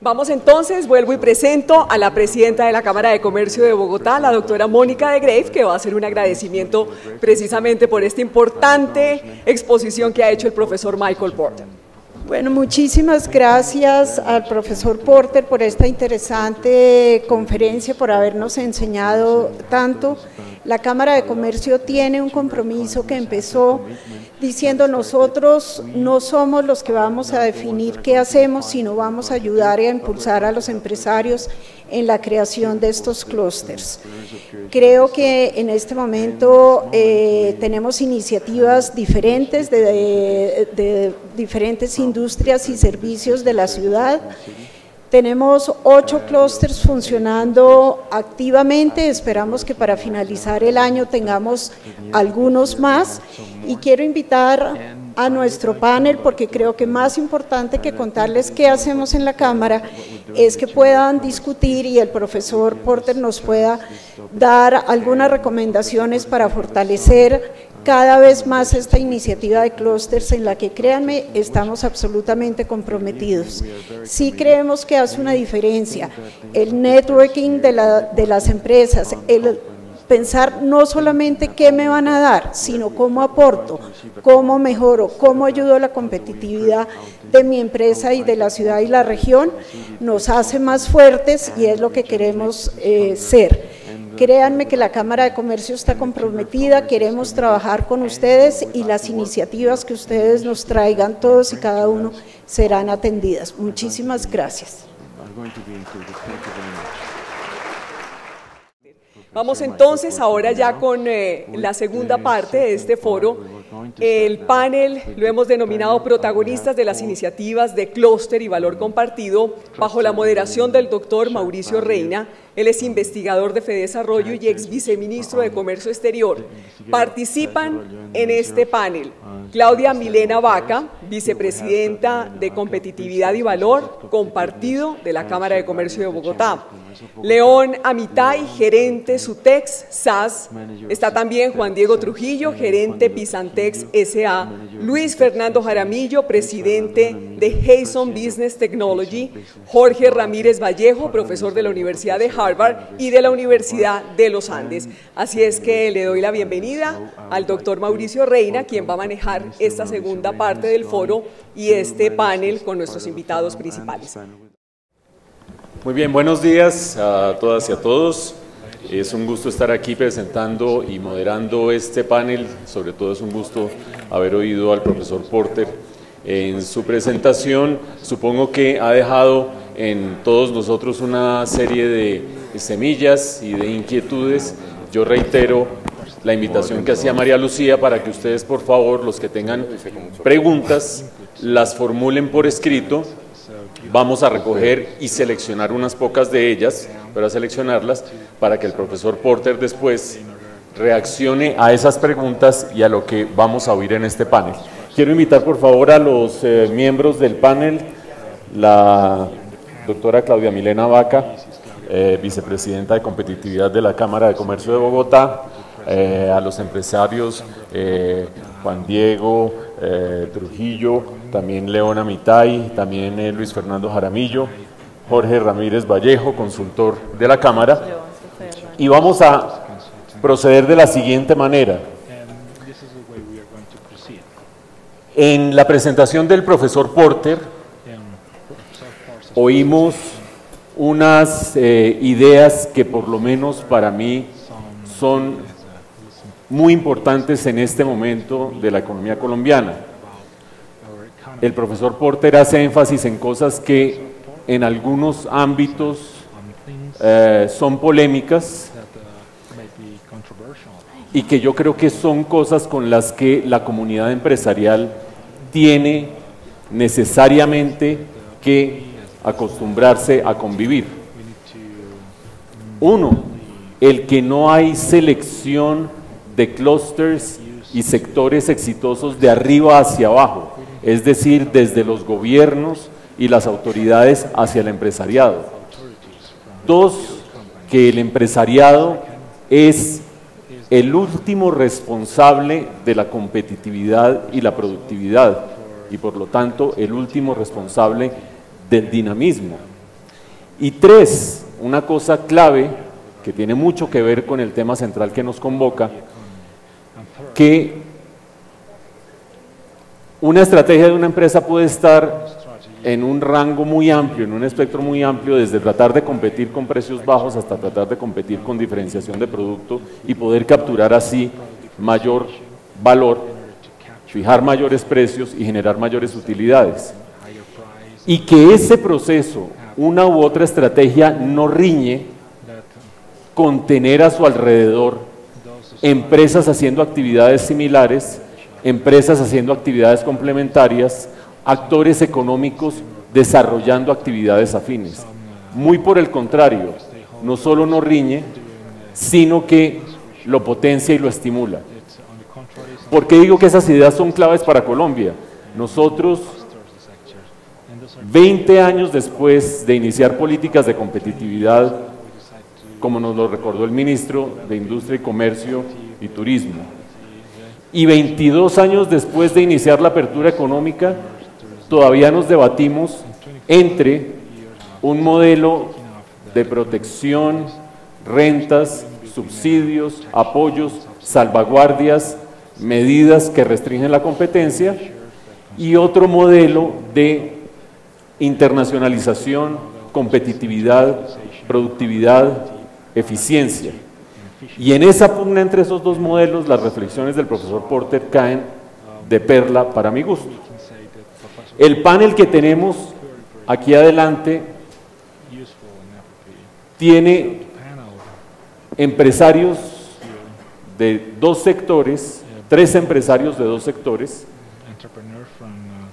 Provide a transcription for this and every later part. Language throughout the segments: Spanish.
Vamos entonces, vuelvo y presento a la presidenta de la Cámara de Comercio de Bogotá, la doctora Mónica de Greiff, que va a hacer un agradecimiento precisamente por esta importante exposición que ha hecho el profesor Michael Porter. Bueno, muchísimas gracias al profesor Porter por esta interesante conferencia, por habernos enseñado tanto. La Cámara de Comercio tiene un compromiso que empezó diciendo: nosotros no somos los que vamos a definir qué hacemos, sino vamos a ayudar y a impulsar a los empresarios en la creación de estos clústeres. Creo que en este momento tenemos iniciativas diferentes de diferentes industrias y servicios de la ciudad. Tenemos 8 clústeres funcionando activamente, esperamos que para finalizar el año tengamos algunos más, y quiero invitar a nuestro panel, porque creo que más importante que contarles qué hacemos en la Cámara es que puedan discutir y el profesor Porter nos pueda dar algunas recomendaciones para fortalecer cada vez más esta iniciativa de clústeres, en la que, créanme, estamos absolutamente comprometidos. Sí creemos que hace una diferencia el networking de las empresas, el pensar no solamente qué me van a dar, sino cómo aporto, cómo mejoro, cómo ayudo a la competitividad de mi empresa y de la ciudad y la región, nos hace más fuertes y es lo que queremos ser. Créanme que la Cámara de Comercio está comprometida, queremos trabajar con ustedes y las iniciativas que ustedes nos traigan, todos y cada uno, serán atendidas. Muchísimas gracias. Vamos entonces ahora ya con la segunda parte de este foro. El panel lo hemos denominado protagonistas de las iniciativas de clúster y valor compartido, bajo la moderación del doctor Mauricio Reina. Él es investigador de FEDesarrollo y ex viceministro de Comercio Exterior. Participan en este panel Claudia Milena Vaca, vicepresidenta de Competitividad y Valor Compartido de la Cámara de Comercio de Bogotá. León Amitay, gerente Sutex SAS. Está también Juan Diego Trujillo, gerente Pisantex S.A. Luis Fernando Jaramillo, presidente de Hayson Business Technology. Jorge Ramírez Vallejo, profesor de la Universidad de Harvard y de la Universidad de los Andes. Así es que le doy la bienvenida al doctor Mauricio Reina, quien va a manejar esta segunda parte del foro y este panel con nuestros invitados principales. Muy bien, buenos días a todas y a todos. Es un gusto estar aquí presentando y moderando este panel. Sobre todo es un gusto haber oído al profesor Porter en su presentación. Supongo que ha dejado en todos nosotros una serie de semillas y de inquietudes. Yo reitero la invitación que hacía María Lucía para que ustedes, por favor, los que tengan preguntas, las formulen por escrito. Vamos a recoger y seleccionar unas pocas de ellas, para seleccionarlas, para que el profesor Porter después reaccione a esas preguntas y a lo que vamos a oír en este panel. Quiero invitar, por favor, a los miembros del panel, la doctora Claudia Milena Vaca, vicepresidenta de Competitividad de la Cámara de Comercio de Bogotá, a los empresarios Juan Diego Trujillo, también León Amitay, también Luis Fernando Jaramillo, Jorge Ramírez Vallejo, consultor de la Cámara, y vamos a proceder de la siguiente manera. En la presentación del profesor Porter oímos unas ideas que por lo menos para mí son muy importantes en este momento de la economía colombiana. El profesor Porter hace énfasis en cosas que en algunos ámbitos son polémicas y que yo creo que son cosas con las que la comunidad empresarial tiene necesariamente que acostumbrarse a convivir. Uno, el que no hay selección de clústeres y sectores exitosos de arriba hacia abajo, es decir, desde los gobiernos y las autoridades hacia el empresariado. Dos, que el empresariado es el último responsable de la competitividad y la productividad y por lo tanto el último responsable del dinamismo Y tres, una cosa clave que tiene mucho que ver con el tema central que nos convoca, que una estrategia de una empresa puede estar en un rango muy amplio, en un espectro muy amplio, desde tratar de competir con precios bajos hasta tratar de competir con diferenciación de producto y poder capturar así mayor valor, fijar mayores precios y generar mayores utilidades. Y que ese proceso, una u otra estrategia, no riñe con tener a su alrededor empresas haciendo actividades similares, empresas haciendo actividades complementarias, actores económicos desarrollando actividades afines. Muy por el contrario, no solo no riñe, sino que lo potencia y lo estimula. ¿Por qué digo que esas ideas son claves para Colombia? Nosotros, 20 años después de iniciar políticas de competitividad, como nos lo recordó el ministro de Industria y Comercio y Turismo, y 22 años después de iniciar la apertura económica, todavía nos debatimos entre un modelo de protección, rentas, subsidios, apoyos, salvaguardias, medidas que restringen la competencia y otro modelo de internacionalización, competitividad, productividad, eficiencia. Y en esa pugna entre esos dos modelos, las reflexiones del profesor Porter caen de perla para mi gusto. El panel que tenemos aquí adelante tiene empresarios de dos sectores, tres empresarios de dos sectores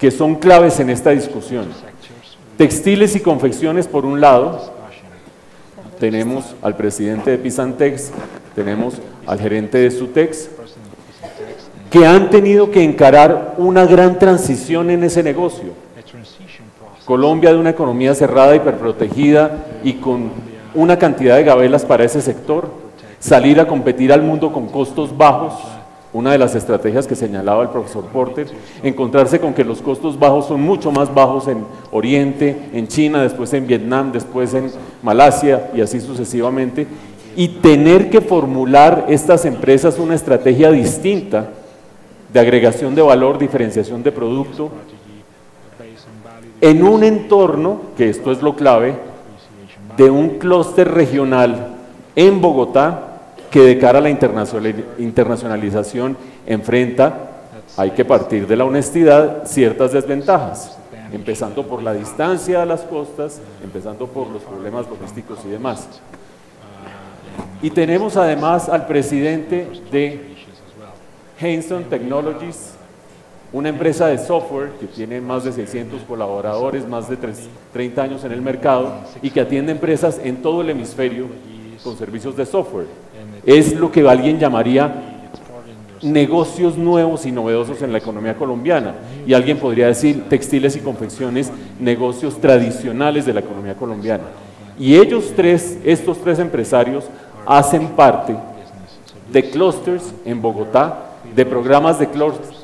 que son claves en esta discusión. Textiles y confecciones por un lado, tenemos al presidente de Pisantex, tenemos al gerente de Sutex, que han tenido que encarar una gran transición en ese negocio. Colombia, de una economía cerrada, hiperprotegida y con una cantidad de gabelas para ese sector, salir a competir al mundo con costos bajos, una de las estrategias que señalaba el profesor Porter, encontrarse con que los costos bajos son mucho más bajos en Oriente, en China, después en Vietnam, después en Malasia y así sucesivamente, y tener que formular estas empresas una estrategia distinta de agregación de valor, diferenciación de producto, en un entorno, que esto es lo clave, de un clúster regional en Bogotá, que de cara a la internacionalización enfrenta, hay que partir de la honestidad, ciertas desventajas, empezando por la distancia a las costas, empezando por los problemas logísticos y demás. Y tenemos además al presidente de Henson Technologies, una empresa de software que tiene más de 600 colaboradores, más de 30 años en el mercado y que atiende empresas en todo el hemisferio con servicios de software. Es lo que alguien llamaría negocios nuevos y novedosos en la economía colombiana. Y alguien podría decir textiles y confecciones, negocios tradicionales de la economía colombiana. Y ellos tres, estos tres empresarios, hacen parte de clústeres en Bogotá, de programas de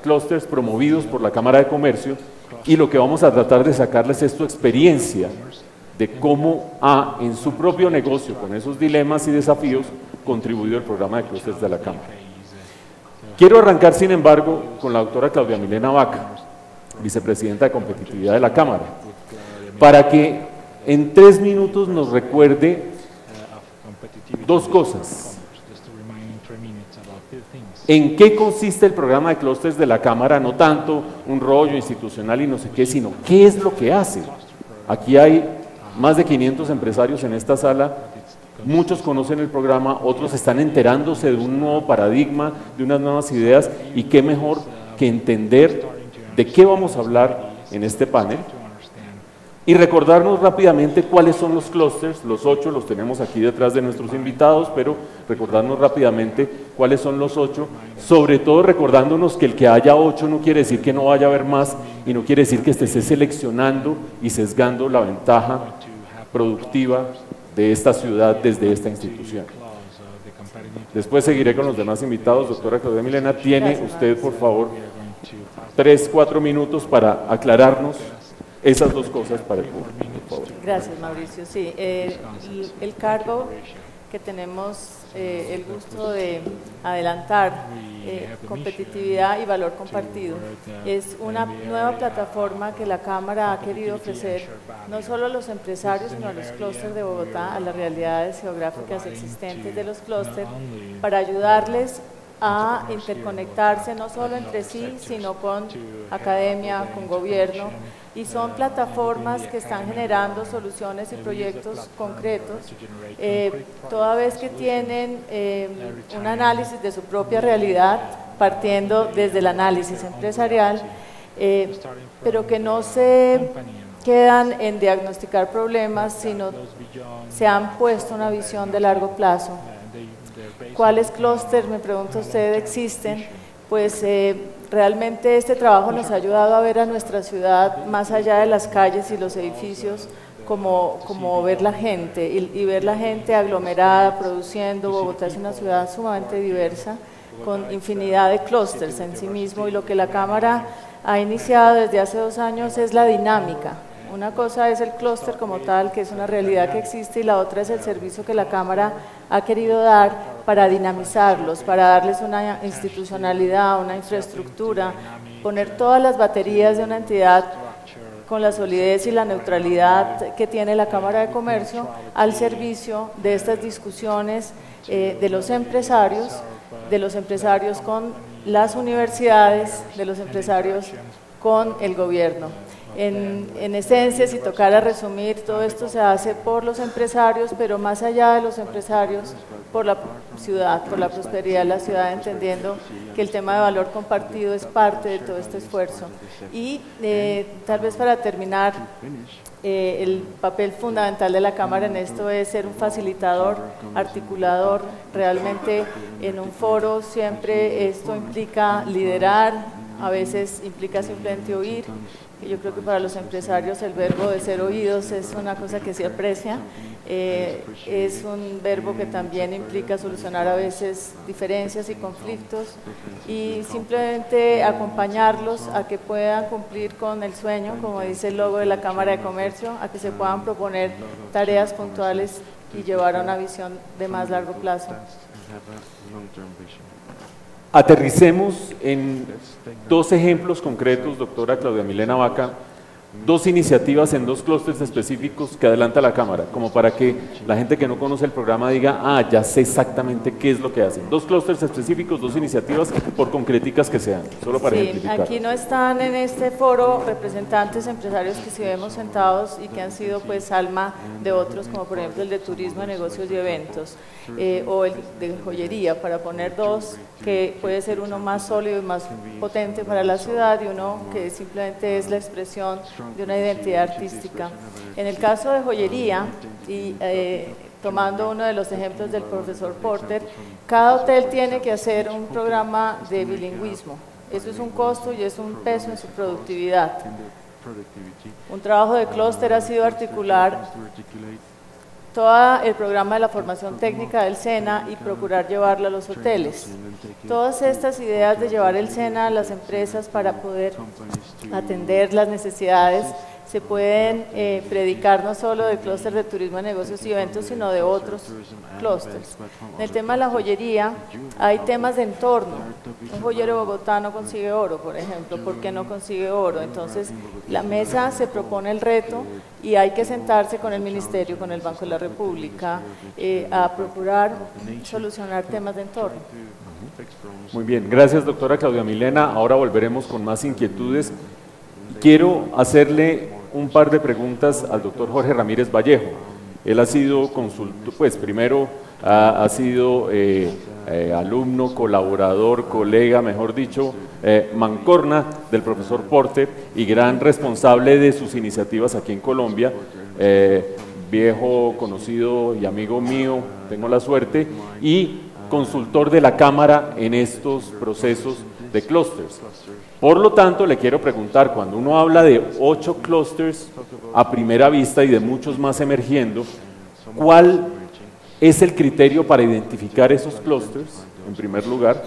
clústeres promovidos por la Cámara de Comercio, y lo que vamos a tratar de sacarles es su experiencia de cómo ha, en su propio negocio, con esos dilemas y desafíos, contribuido el programa de clústeres de la Cámara. Quiero arrancar, sin embargo, con la doctora Claudia Milena Vaca, vicepresidenta de Competitividad de la Cámara, para que en 3 minutos nos recuerde dos cosas. ¿En qué consiste el programa de clústeres de la Cámara? No tanto un rollo institucional y no sé qué, sino qué es lo que hace. Aquí hay más de 500 empresarios en esta sala, muchos conocen el programa, otros están enterándose de un nuevo paradigma, de unas nuevas ideas, y qué mejor que entender de qué vamos a hablar en este panel y recordarnos rápidamente cuáles son los clústeres. Los 8 los tenemos aquí detrás de nuestros invitados, pero recordarnos rápidamente cuáles son los 8, sobre todo recordándonos que el que haya 8 no quiere decir que no vaya a haber más y no quiere decir que esté seleccionando y sesgando la ventaja productiva de esta ciudad desde esta institución. Después seguiré con los demás invitados. Doctora Claudia Milena, tiene usted, por favor, 3-4 minutos para aclararnos esas dos cosas para el público, por favor. Gracias, Mauricio. Sí, el cargo que tenemos el gusto de adelantar, competitividad y valor compartido, es una nueva plataforma que la Cámara ha querido ofrecer no solo a los empresarios, sino a los clústeres de Bogotá, a las realidades geográficas existentes de los clústeres, para ayudarles a interconectarse no solo entre sí, sino con academia, con gobierno, y son plataformas que están generando soluciones y proyectos concretos, toda vez que tienen un análisis de su propia realidad, partiendo desde el análisis empresarial, pero que no se quedan en diagnosticar problemas, sino se han puesto una visión de largo plazo. ¿Cuáles clústeres, me pregunta usted, existen? Pues realmente este trabajo nos ha ayudado a ver a nuestra ciudad más allá de las calles y los edificios, como ver la gente y ver la gente aglomerada, produciendo. Bogotá es una ciudad sumamente diversa, con infinidad de clústeres en sí mismo, y lo que la Cámara ha iniciado desde hace 2 años es la dinámica. Una cosa es el clúster como tal, que es una realidad que existe, y la otra es el servicio que la Cámara ha querido dar para dinamizarlos, para darles una institucionalidad, una infraestructura, poner todas las baterías de una entidad con la solidez y la neutralidad que tiene la Cámara de Comercio al servicio de estas discusiones de los empresarios con las universidades, de los empresarios con el gobierno. En esencia, si tocara resumir, todo esto se hace por los empresarios, pero más allá de los empresarios, por la ciudad, por la prosperidad de la ciudad, entendiendo que el tema de valor compartido es parte de todo este esfuerzo. Y tal vez para terminar, el papel fundamental de la Cámara en esto es ser un facilitador, articulador. Realmente en un foro siempre esto implica liderar, a veces implica simplemente oír. Yo creo que para los empresarios el verbo de ser oídos es una cosa que se aprecia, es un verbo que también implica solucionar a veces diferencias y conflictos, y simplemente acompañarlos a que puedan cumplir con el sueño, como dice el logo de la Cámara de Comercio, a que se puedan proponer tareas puntuales y llevar a una visión de más largo plazo. Aterricemos en 2 ejemplos concretos, doctora Claudia Milena Vaca, 2 iniciativas en 2 clústeres específicos que adelanta la Cámara, como para que la gente que no conoce el programa diga, ah, ya sé exactamente qué es lo que hacen. 2 clústeres específicos, 2 iniciativas, por concreticas que sean, solo para ejemplificar. Aquí no están en este foro representantes empresarios que sí vemos sentados y que han sido pues alma de otros, como por ejemplo el de turismo, negocios y eventos, o el de joyería, para poner 2, que puede ser uno más sólido y más potente para la ciudad, y uno que simplemente es la expresión de una identidad artística. En el caso de joyería, y tomando uno de los ejemplos del profesor Porter, cada hotel tiene que hacer un programa de bilingüismo. Eso es un costo y es un peso en su productividad. Un trabajo de clúster ha sido articular todo el programa de la formación técnica del SENA y procurar llevarlo a los hoteles. Todas estas ideas de llevar el SENA a las empresas para poder atender las necesidades se pueden predicar no solo del clúster de turismo, negocios y eventos, sino de otros clústeres. En el tema de la joyería hay temas de entorno. Un joyero bogotano consigue oro, por ejemplo. ¿Por qué no consigue oro? Entonces la mesa se propone el reto y hay que sentarse con el Ministerio, con el Banco de la República, a procurar solucionar temas de entorno. Muy bien, gracias doctora Claudia Milena. Ahora volveremos con más inquietudes. Quiero hacerle un par de preguntas al doctor Jorge Ramírez Vallejo. Él ha sido consultor, pues primero ha sido alumno, colaborador, colega, mejor dicho, mancorna del profesor Porter y gran responsable de sus iniciativas aquí en Colombia, viejo conocido y amigo mío, tengo la suerte, y consultor de la Cámara en estos procesos de clústeres. Por lo tanto, le quiero preguntar, cuando uno habla de 8 clústeres a primera vista y de muchos más emergiendo, ¿cuál es el criterio para identificar esos clústeres, en primer lugar?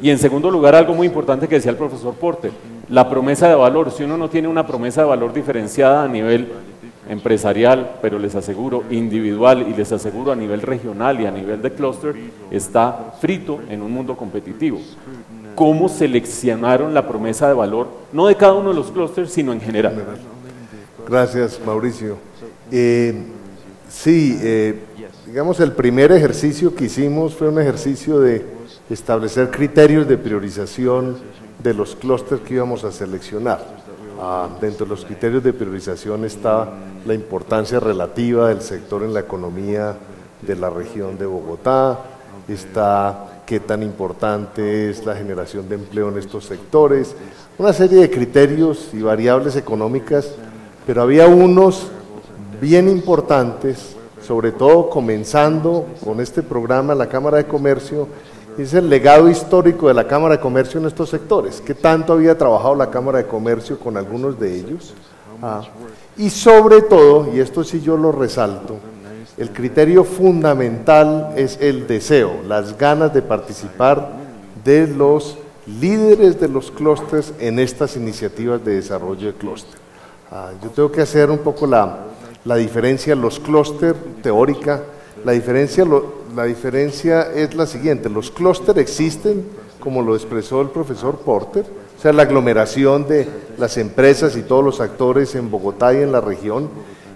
Y en segundo lugar, algo muy importante que decía el profesor Porter, La promesa de valor, si uno no tiene una promesa de valor diferenciada a nivel empresarial, pero les aseguro individual y les aseguro a nivel regional y a nivel de clúster, está frito en un mundo competitivo. ¿Cómo seleccionaron la promesa de valor, no de cada uno de los clústeres, sino en general? Gracias, Mauricio. Digamos, el primer ejercicio que hicimos fue un ejercicio de establecer criterios de priorización de los clústeres que íbamos a seleccionar. Dentro de los criterios de priorización está la importancia relativa del sector en la economía de la región de Bogotá, está qué tan importante es la generación de empleo en estos sectores, una serie de criterios y variables económicas, pero había unos bien importantes, sobre todo comenzando con este programa, la Cámara de Comercio, es el legado histórico de la Cámara de Comercio en estos sectores, qué tanto había trabajado la Cámara de Comercio con algunos de ellos, y sobre todo, y esto sí yo lo resalto, el criterio fundamental es el deseo, las ganas de participar de los líderes de los clústeres en estas iniciativas de desarrollo de clúster. Yo tengo que hacer un poco la diferencia, los clústeres teórica, la diferencia es la siguiente, los clústeres existen, como lo expresó el profesor Porter, o sea, la aglomeración de las empresas y todos los actores en Bogotá y en la región,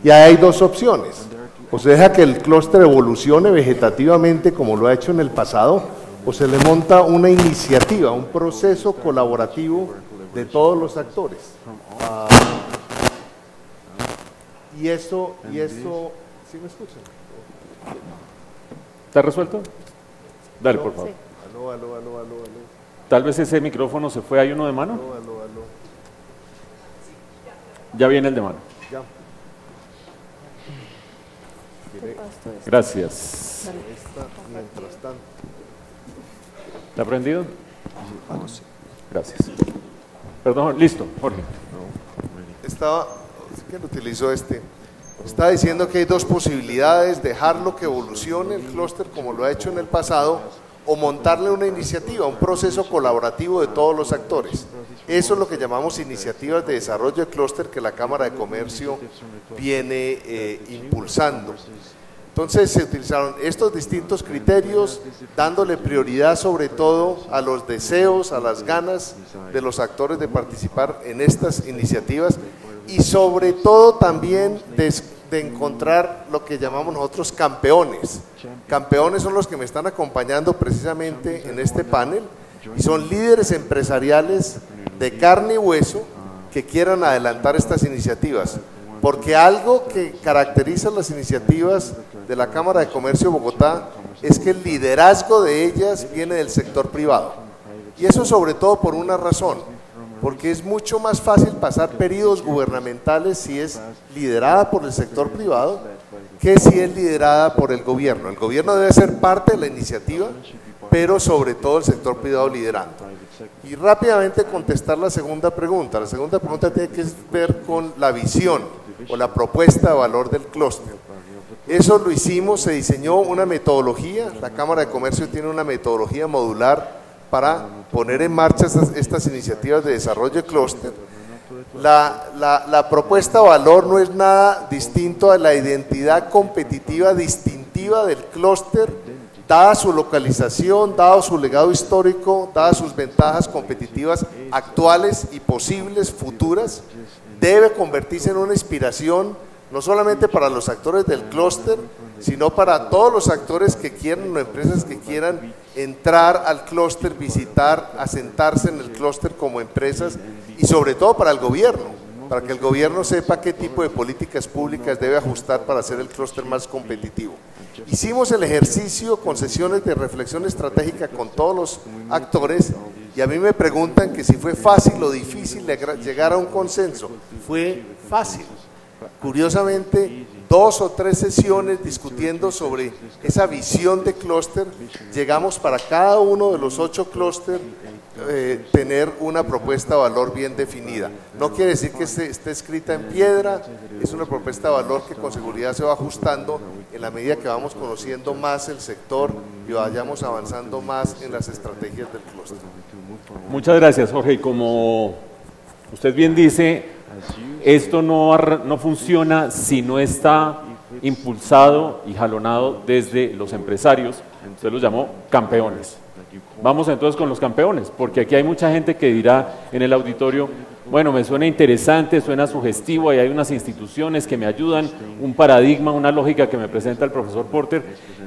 y hay dos opciones, o se deja que el clúster evolucione vegetativamente como lo ha hecho en el pasado, o se le monta una iniciativa, un proceso colaborativo de todos los actores. Y eso, ¿sí me escuchan? ¿Está resuelto? Dale, por favor. Sí. Aló. Tal vez ese micrófono se fue, ¿hay uno de mano? Aló. Ya viene el de mano. Ya. Gracias. Mientras tanto. ¿Está prendido? Gracias. Perdón, listo, Jorge. ¿Quién utilizó este? Estaba diciendo que hay dos posibilidades, dejarlo que evolucione el clúster como lo ha hecho en el pasado, o montarle una iniciativa, un proceso colaborativo de todos los actores. Eso es lo que llamamos iniciativas de desarrollo de clúster que la Cámara de Comercio viene impulsando. Entonces se utilizaron estos distintos criterios, dándole prioridad sobre todo a los deseos, a las ganas de los actores de participar en estas iniciativas y sobre todo también de encontrar lo que llamamos nosotros campeones. Campeones son los que me están acompañando precisamente en este panel y son líderes empresariales de carne y hueso que quieran adelantar estas iniciativas. Porque algo que caracteriza las iniciativas de la Cámara de Comercio de Bogotá es que el liderazgo de ellas viene del sector privado. Y eso sobre todo por una razón, porque es mucho más fácil pasar periodos gubernamentales si es liderada por el sector privado que si es liderada por el gobierno. El gobierno debe ser parte de la iniciativa, pero sobre todo el sector privado liderando. Y rápidamente contestar la segunda pregunta. La segunda pregunta tiene que ver con la visión o la propuesta de valor del clúster. Eso lo hicimos, se diseñó una metodología, la Cámara de Comercio tiene una metodología modular para poner en marcha estas iniciativas de desarrollo de clúster. La propuesta de valor no es nada distinto a la identidad competitiva distintiva del clúster, dada su localización, dado su legado histórico, dadas sus ventajas competitivas actuales y posibles futuras, debe convertirse en una inspiración no solamente para los actores del clúster, sino para todos los actores que quieran o empresas que quieran entrar al clúster, visitar, asentarse en el clúster como empresas y sobre todo para el gobierno, para que el gobierno sepa qué tipo de políticas públicas debe ajustar para hacer el clúster más competitivo. Hicimos el ejercicio con sesiones de reflexión estratégica con todos los actores y a mí me preguntan que si fue fácil o difícil llegar a un consenso. Fue fácil. Curiosamente, 2 o 3 sesiones discutiendo sobre esa visión de clúster, llegamos para cada uno de los 8 clústeres tener una propuesta de valor bien definida. No quiere decir que esté escrita en piedra, es una propuesta de valor que con seguridad se va ajustando en la medida que vamos conociendo más el sector y vayamos avanzando más en las estrategias del clúster. Muchas gracias, Jorge. Y como Usted bien dice, esto no funciona si no está impulsado y jalonado desde los empresarios. Usted los llamó campeones. Vamos entonces con los campeones, porque aquí hay mucha gente que dirá en el auditorio, bueno, me suena interesante, suena sugestivo, ahí hay unas instituciones que me ayudan, un paradigma, una lógica que me presenta el profesor Porter,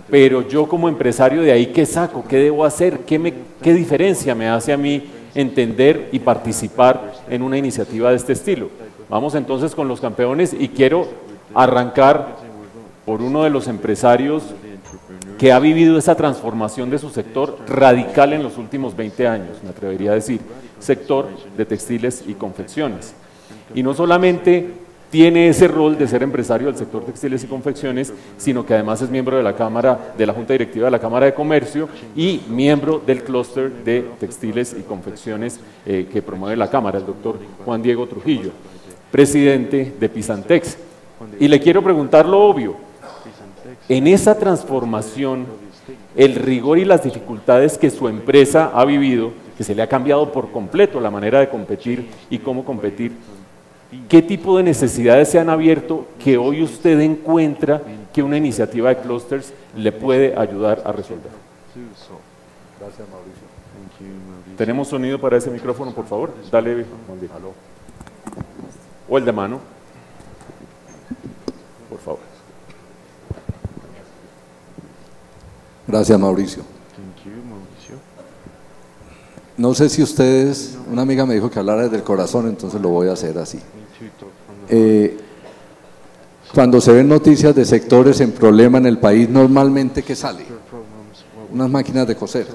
pero yo como empresario de ahí, ¿qué saco? ¿Qué debo hacer? ¿Qué diferencia me hace a mí entender y participar en una iniciativa de este estilo? Vamos entonces con los campeones y quiero arrancar por uno de los empresarios que ha vivido esa transformación de su sector radical en los últimos 20 años, me atrevería a decir, sector de textiles y confecciones. Y no solamente tiene ese rol de ser empresario del sector textiles y confecciones, sino que además es miembro de la Cámara, de la Junta Directiva de la Cámara de Comercio y miembro del clúster de textiles y confecciones que promueve la Cámara, el doctor Juan Diego Trujillo, presidente de Pisantex. Y le quiero preguntar lo obvio. En esa transformación, el rigor y las dificultades que su empresa ha vivido, que se le ha cambiado por completo la manera de competir y cómo competir, ¿qué tipo de necesidades se han abierto que hoy usted encuentra que una iniciativa de clústeres le puede ayudar a resolver? Gracias, Mauricio. ¿Tenemos sonido para ese micrófono, por favor? Dale, Juan Diego. O el de mano, por favor. Gracias, Mauricio. No sé si ustedes, una amiga me dijo que hablara desde el corazón, entonces lo voy a hacer así. Cuando se ven noticias de sectores en problema en el país, normalmente ¿qué sale? Unas máquinas de coser.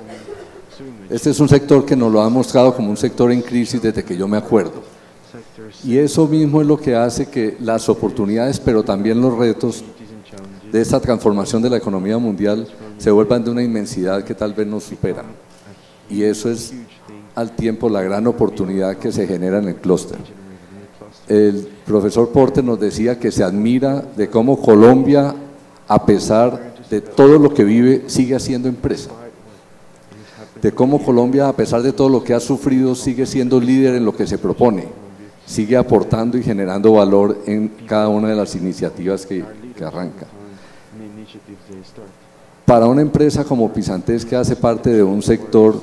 Este es un sector que nos lo ha mostrado como un sector en crisis desde que yo me acuerdo. Y eso mismo es lo que hace que las oportunidades, pero también los retos de esta transformación de la economía mundial se vuelvan de una inmensidad que tal vez nos supera. Y eso es al tiempo la gran oportunidad que se genera en el clúster. El profesor Porter nos decía que se admira de cómo Colombia, a pesar de todo lo que vive, sigue haciendo empresa. De cómo Colombia, a pesar de todo lo que ha sufrido, sigue siendo líder en lo que se propone, sigue aportando y generando valor en cada una de las iniciativas que arranca. Para una empresa como Pisantex, que hace parte de un sector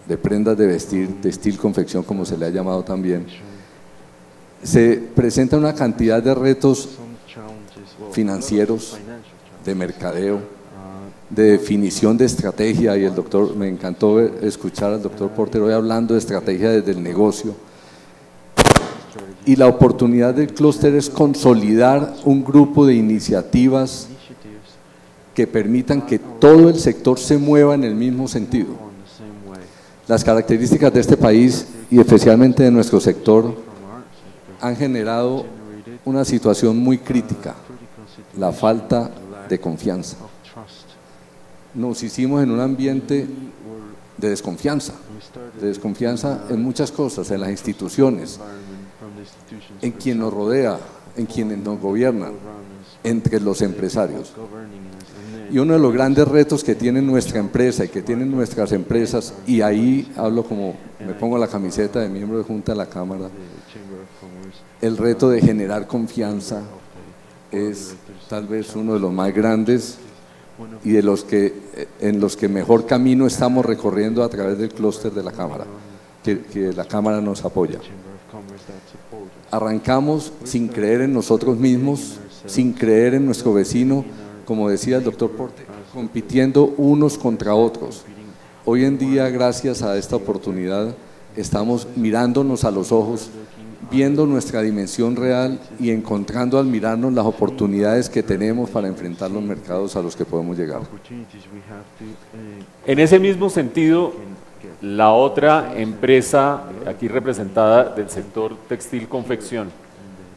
de prendas de vestir, textil, confección, como se le ha llamado también, se presenta una cantidad de retos financieros, de mercadeo, de definición de estrategia, y me encantó escuchar al doctor Porter hoy hablando de estrategia desde el negocio. Y la oportunidad del clúster es consolidar un grupo de iniciativas que permitan que todo el sector se mueva en el mismo sentido. Las características de este país y especialmente de nuestro sector han generado una situación muy crítica, la falta de confianza. Nos hicimos en un ambiente de desconfianza en muchas cosas, en las instituciones, en quien nos rodea, en quienes nos gobiernan, entre los empresarios. Y uno de los grandes retos que tiene nuestra empresa y que tienen nuestras empresas, y ahí hablo como, me pongo la camiseta de miembro de Junta de la Cámara, el reto de generar confianza es tal vez uno de los más grandes y de los que, en los que mejor camino estamos recorriendo a través del clúster de la Cámara, que la Cámara nos apoya. Arrancamos sin creer en nosotros mismos, sin creer en nuestro vecino, como decía el doctor Porter, compitiendo unos contra otros. Hoy en día, gracias a esta oportunidad, estamos mirándonos a los ojos, viendo nuestra dimensión real y encontrando al mirarnos las oportunidades que tenemos para enfrentar los mercados a los que podemos llegar. En ese mismo sentido, la otra empresa aquí representada del sector textil-confección,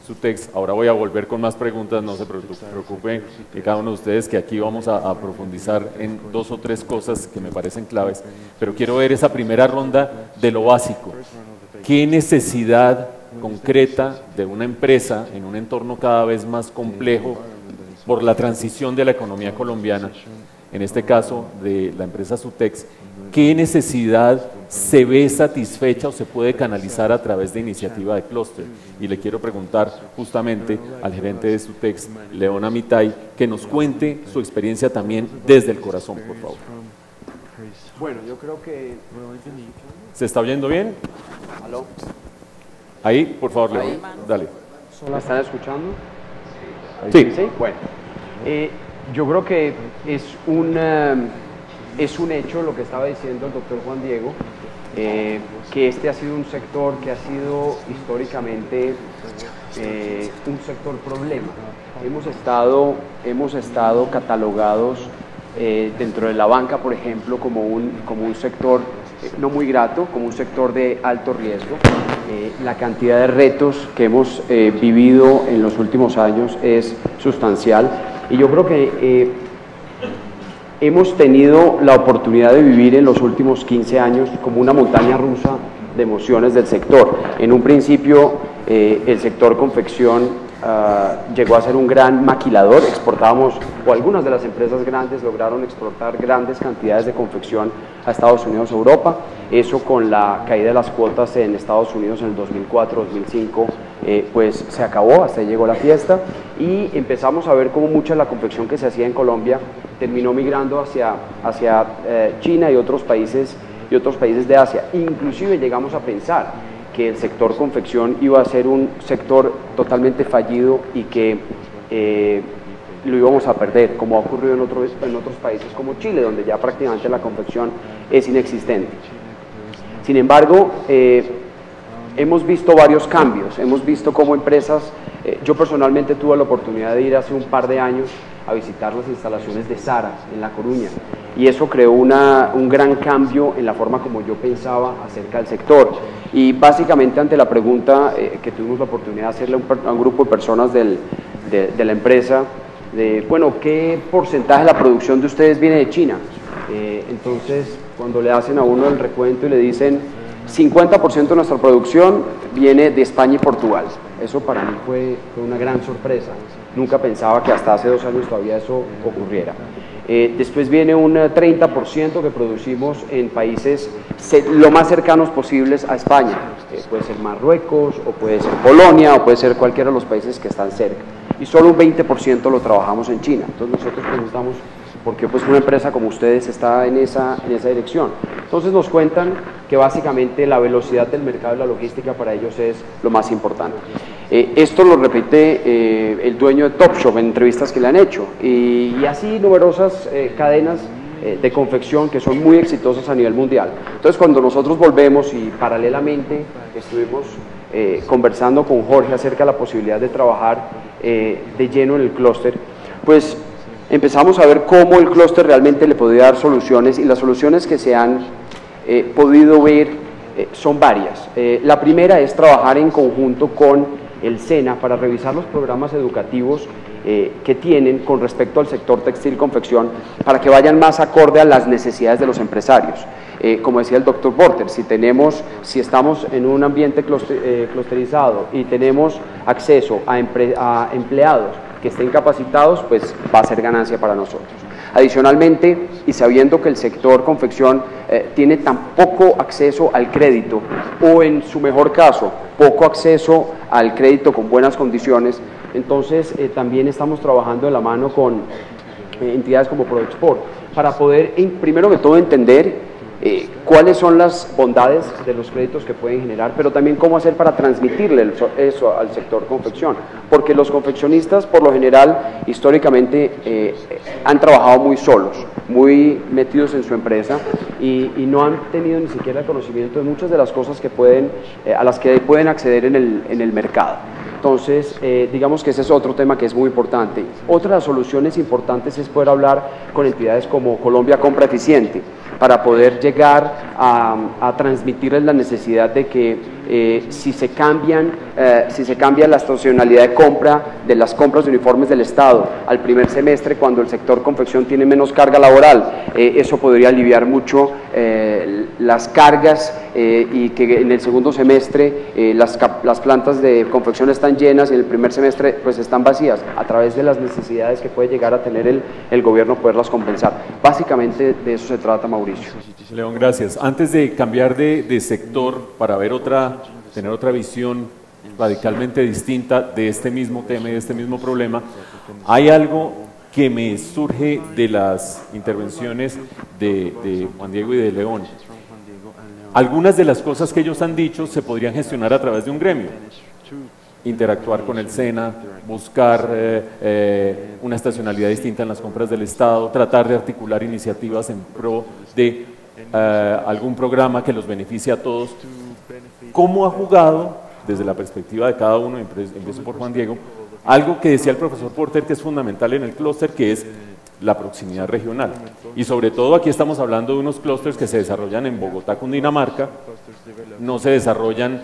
Sutex, ahora voy a volver con más preguntas, no se preocupen cada uno de ustedes que aquí vamos a profundizar en 2 o 3 cosas que me parecen claves, pero quiero ver esa primera ronda de lo básico. ¿Qué necesidad concreta de una empresa en un entorno cada vez más complejo por la transición de la economía colombiana, en este caso de la empresa Sutex, qué necesidad se ve satisfecha o se puede canalizar a través de iniciativa de clúster. Y le quiero preguntar justamente al gerente de Sutex, León Amitay, que nos cuente su experiencia también desde el corazón, por favor. Bueno, yo creo que... ¿Se está oyendo bien? ¿Aló? Ahí, por favor, León, dale. ¿Me están escuchando? Sí. ¿Sí? Bueno, yo creo que es un hecho lo que estaba diciendo el doctor Juan Diego, que este ha sido un sector que ha sido históricamente un sector problema. Hemos estado catalogados dentro de la banca, por ejemplo, como un sector no muy grato, como un sector de alto riesgo. La cantidad de retos que hemos vivido en los últimos años es sustancial, y yo creo que hemos tenido la oportunidad de vivir en los últimos 15 años como una montaña rusa de emociones del sector. En un principio, el sector confección llegó a ser un gran maquilador, exportábamos, o algunas de las empresas grandes lograron exportar grandes cantidades de confección a Estados Unidos e Europa. Eso, con la caída de las cuotas en Estados Unidos en el 2004-2005, pues se acabó, hasta ahí llegó la fiesta, y empezamos a ver cómo mucha de la confección que se hacía en Colombia terminó migrando hacia China y otros países de Asia. Inclusive llegamos a pensar que el sector confección iba a ser un sector totalmente fallido y que lo íbamos a perder, como ha ocurrido en otros países como Chile, donde ya prácticamente la confección es inexistente. Sin embargo, hemos visto varios cambios, hemos visto cómo empresas, yo personalmente tuve la oportunidad de ir hace un par de años a visitar las instalaciones de Zara en La Coruña, y eso creó un gran cambio en la forma como yo pensaba acerca del sector. Y básicamente, ante la pregunta que tuvimos la oportunidad de hacerle a un grupo de personas de la empresa, bueno, ¿qué porcentaje de la producción de ustedes viene de China? Entonces, cuando le hacen a uno el recuento y le dicen 50% de nuestra producción viene de España y Portugal, eso para mí fue una gran sorpresa. Nunca pensaba que hasta hace 2 años todavía eso ocurriera. Después viene un 30% que producimos en países lo más cercanos posibles a España. Puede ser Marruecos, o puede ser Polonia, o puede ser cualquiera de los países que están cerca. Y solo un 20% lo trabajamos en China. Entonces nosotros preguntamos, ¿por qué pues una empresa como ustedes está en esa dirección? Entonces nos cuentan que básicamente la velocidad del mercado y la logística para ellos es lo más importante. Esto lo repite el dueño de Topshop en entrevistas que le han hecho, y así numerosas cadenas de confección que son muy exitosas a nivel mundial. Entonces, cuando nosotros volvemos y paralelamente estuvimos conversando con Jorge acerca de la posibilidad de trabajar de lleno en el clúster, pues empezamos a ver cómo el clúster realmente le podía dar soluciones, y las soluciones que se han podido ver son varias. La primera es trabajar en conjunto con el SENA para revisar los programas educativos que tienen con respecto al sector textil-confección, para que vayan más acorde a las necesidades de los empresarios. Como decía el doctor Porter, si estamos en un ambiente clusterizado y tenemos acceso a empleados que estén capacitados, pues va a ser ganancia para nosotros. Adicionalmente, y sabiendo que el sector confección tiene tan poco acceso al crédito, o en su mejor caso, poco acceso al crédito con buenas condiciones, entonces también estamos trabajando de la mano con entidades como ProExport, para poder, primero que todo, entender cuáles son las bondades de los créditos que pueden generar, pero también cómo hacer para transmitirle eso al sector confección, porque los confeccionistas, por lo general, históricamente han trabajado muy solos, muy metidos en su empresa, y no han tenido ni siquiera el conocimiento de muchas de las cosas que a las que pueden acceder en el mercado. Entonces, digamos que ese es otro tema que es muy importante. Otra de las soluciones importantes es poder hablar con entidades como Colombia Compra Eficiente, para poder llegar a transmitirles la necesidad de que si se cambia la estacionalidad de compra de las compras de uniformes del Estado al primer semestre, cuando el sector confección tiene menos carga laboral, eso podría aliviar mucho las cargas y que en el segundo semestre las plantas de confección están llenas y en el primer semestre pues están vacías, a través de las necesidades que puede llegar a tener el gobierno, poderlas compensar. Básicamente de eso se trata, Mauricio. León, gracias. Antes de cambiar de sector para ver tener otra visión radicalmente distinta de este mismo tema y de este mismo problema, hay algo que me surge de las intervenciones de Juan Diego y de León. Algunas de las cosas que ellos han dicho se podrían gestionar a través de un gremio. Interactuar con el SENA, buscar una estacionalidad distinta en las compras del Estado, tratar de articular iniciativas en pro de algún programa que los beneficie a todos. ¿Cómo ha jugado, desde la perspectiva de cada uno, empiezo por Juan Diego, algo que decía el profesor Porter que es fundamental en el clúster, que es la proximidad regional? Y sobre todo aquí estamos hablando de unos clústeres que se desarrollan en Bogotá, Cundinamarca, no se desarrollan